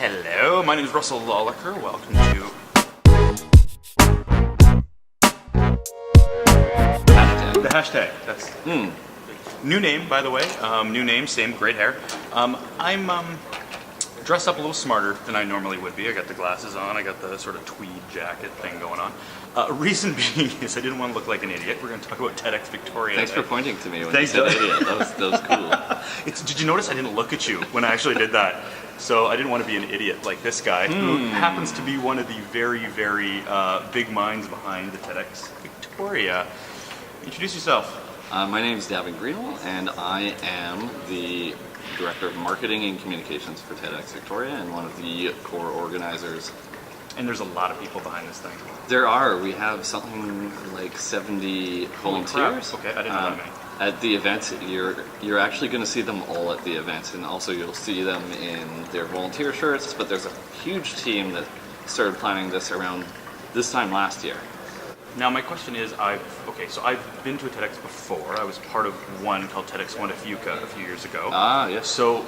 Hello, my name is Russel Lolacher. Welcome to the hashtag. That's new name, by the way. New name, same great hair. I'm dressed up a little smarter than I normally would be. I got the glasses on. I got the sort of tweed jacket thing going on. Reason being is I didn't want to look like an idiot. We're going to talk about TEDxVictoria. Thanks for pointing to me when you said idiot. That was cool. Did you notice I didn't look at you when I actually did that? So I didn't want to be an idiot like this guy, who happens to be one of the very, very big minds behind the TEDxVictoria. Introduce yourself. My name is Davin Greenwall, and I am the Director of Marketing and Communications for TEDxVictoria and one of the core organizers. And there's a lot of people behind this thing. There are. We have something like 70 volunteers. Okay, I didn't know that many. At the event, you're actually going to see them all at the event, and also you'll see them in their volunteer shirts, but there's a huge team that started planning this around this time last year. Now my question is, I've been to a TEDx before. I was part of one called TEDx One Fuca a few years ago. Ah, yes. So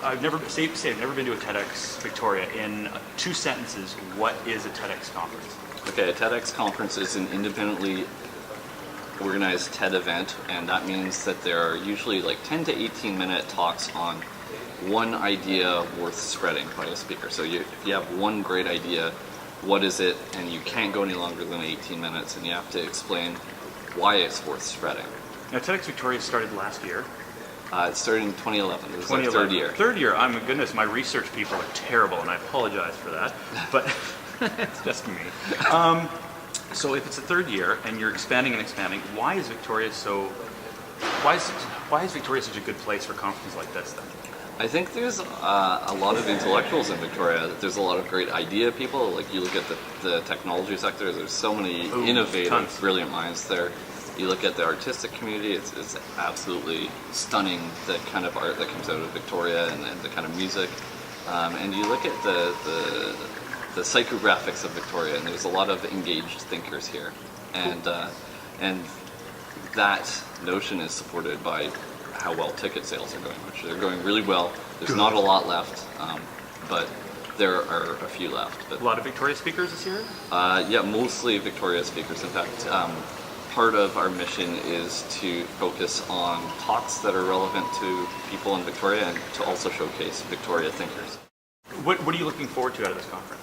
I've never been to a TEDxVictoria. In 2 sentences, what is a TEDx conference? Okay, a TEDx conference is an independently organized TED event, and that means that there are usually like 10 to 18 minute talks on one idea worth spreading by a speaker. So if you have one great idea, what is it, and you can't go any longer than 18 minutes, and you have to explain why it's worth spreading. Now TEDxVictoria started last year. It started in 2011. It was our third year. Third year. Oh my goodness, my research people are terrible, and I apologize for that. But it's just me. So if it's the third year and you're expanding and expanding, why is Victoria such a good place for conferences like this then? I think there's a lot of intellectuals in Victoria. There's a lot of great idea people. Like you look at the technology sector, there's so many innovative, brilliant minds there. You look at the artistic community, it's absolutely stunning, the kind of art that comes out of Victoria and the kind of music. And you look at the psychographics of Victoria, and there's a lot of engaged thinkers here. And that notion is supported by how well ticket sales are going, which they're going really well. There's not a lot left, but there are a few left. But a lot of Victoria speakers this year? Yeah, mostly Victoria speakers. In fact, part of our mission is to focus on talks that are relevant to people in Victoria and to also showcase Victoria thinkers. What are you looking forward to out of this conference?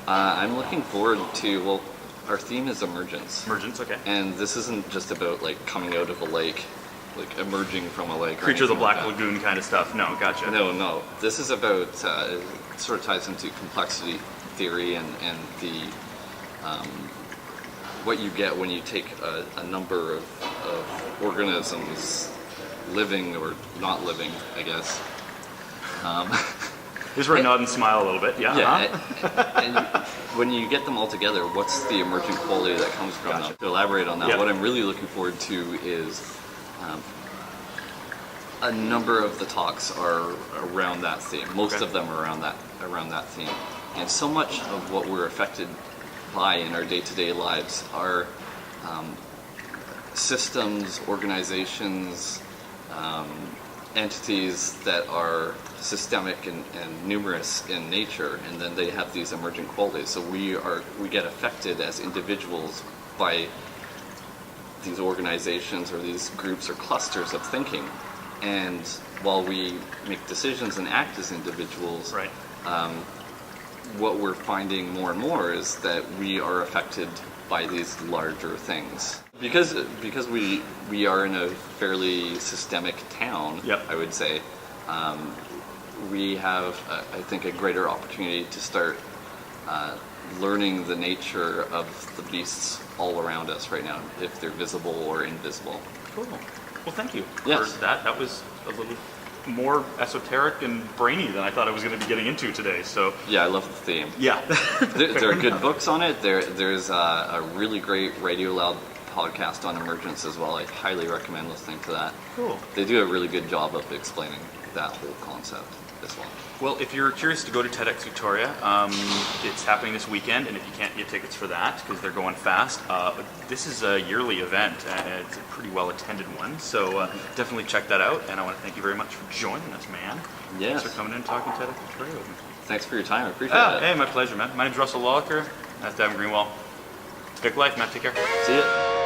I'm looking forward to, well, our theme is emergence. Emergence, okay. And this isn't just about like coming out of a lake, like emerging from a lake. Creature of the Black Lagoon kind of stuff. No, gotcha. No. This is about, it sort of ties into complexity theory and the what you get when you take a number of organisms, living or not living, I guess. This is where I nod and smile a little bit. Yeah. And when you get them all together, what's the emerging quality that comes from them? To elaborate on that, what I'm really looking forward to is a number of the talks are around that theme. Most of them are around that theme. And so much of what we're affected by in our day-to-day lives are systems, organizations, entities that are systemic and numerous in nature, and then they have these emerging qualities. So we get affected as individuals by these organizations or these groups or clusters of thinking. And while we make decisions and act as individuals, right. What we're finding more and more is that we are affected by these larger things. Because we are in a fairly systemic town, I would say, we have, I think, a greater opportunity to start learning the nature of the beasts all around us right now, if they're visible or invisible. Cool. Well, thank you for that. That was a little more esoteric and brainy than I thought I was going to be getting into today. So yeah, I love the theme. Yeah. there are good books on it. There's a really great Radio Loud podcast on emergence as well. I highly recommend listening to that. Cool. They do a really good job of explaining that whole concept as well. Well, if you're curious to go to TEDx Victoria, it's happening this weekend, and if you can't get tickets for that because they're going fast, this is a yearly event, and it's a pretty well-attended one. So definitely check that out. And I want to thank you very much for joining us, man. Yes. Thanks for coming in and talking TEDx Victoria with me. Thanks for your time. I appreciate it. Hey, my pleasure, man. My name's Russel Lolacher. That's Davin Greenwall. VicLife, man. Take care. See ya.